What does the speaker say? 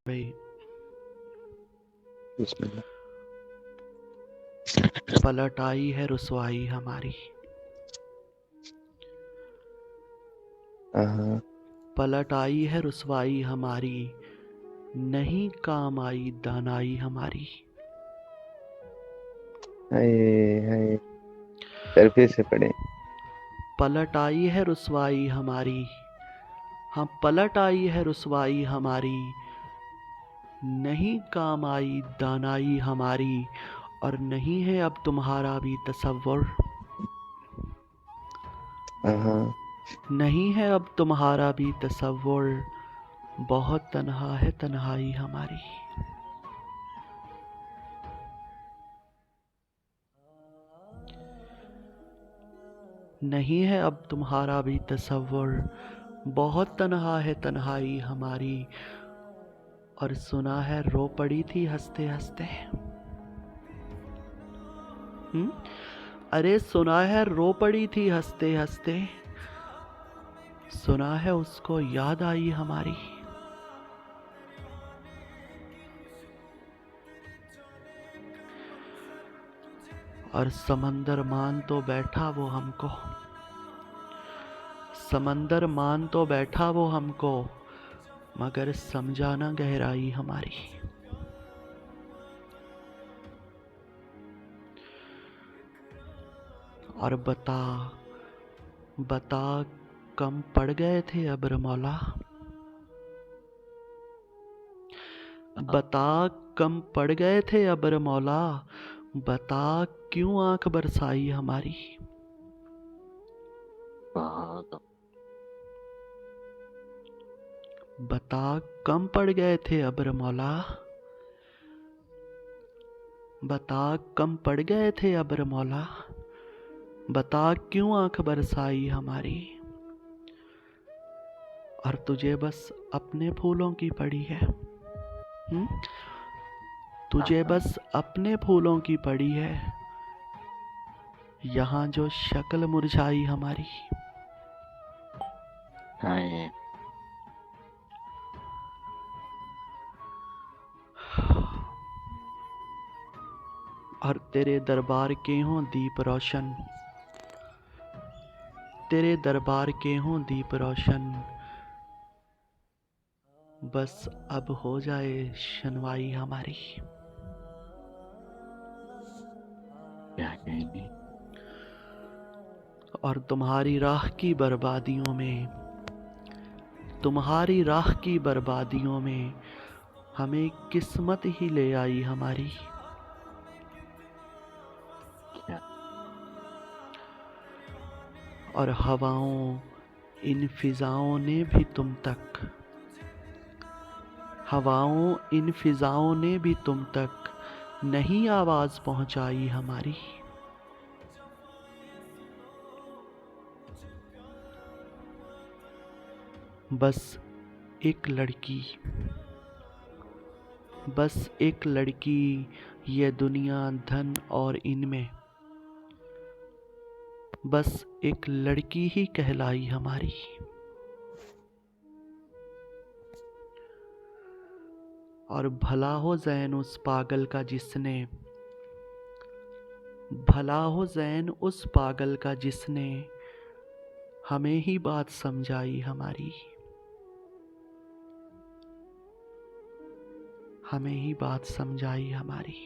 भाई बिस्मिल्लाह। पलट आई है रुसवाई हमारी, हाँ, पलट आई है रुसवाई हमारी, नहीं काम आई दानाई हमारी। हाय हाय, तरफे से पढ़े। पलट आई है रुसवाई हमारी, हाँ पलट आई है रुसवाई हमारी, नहीं काम आई दानाई हमारी। और नहीं है अब तुम्हारा भी तसव्वुर, हाँ, नहीं है अब तुम्हारा भी तसव्वुर, बहुत तन्हा है तन्हाई हमारी। नहीं है अब तुम्हारा भी तसव्वुर, बहुत तन्हा है तन्हाई हमारी। और सुना है रो पड़ी थी हंसते हंसते। अरे सुना है रो पड़ी थी हंसते हंसते, सुना है उसको याद आई हमारी। और समंदर मान तो बैठा वो हमको, समंदर मान तो बैठा वो हमको, मगर समझा ना गहराई हमारी। और बता बता कम पड़ गए थे अब्र मौला, बता कम पड़ गए थे अब्र मौला, बता क्यों आंख बरसाई हमारी। बता कम पड़ गए थे अब्र मौला, बता कम पड़ गए थे अब्र मौला, बता क्यों आंख बरसाई हमारी। और तुझे बस अपने फूलों की पड़ी है, तुझे बस अपने फूलों की पड़ी है, यहाँ जो शक्ल मुरझाई हमारी। हाय। और तेरे दरबार के हों दीप रोशन, तेरे दरबार के हों दीप रोशन, बस अब हो जाए शनवाई हमारी। क्या कहने। और तुम्हारी राह की बर्बादियों में, तुम्हारी राह की बर्बादियों में, हमें किस्मत ही ले आई हमारी। क्या। और हवाओं इन फिजाओं ने भी तुम तक, हवाओं इन फिजाओं ने भी तुम तक नहीं आवाज पहुंचाई हमारी। बस एक लड़की, बस एक लड़की, ये दुनिया धन और इनमें, बस एक लड़की ही कहलाई हमारी। और भला हो ज़ैन उस पागल का जिसने, भला हो ज़ैन उस पागल का जिसने हमें ही बात समझाई हमारी, हमें ही बात समझाई हमारी।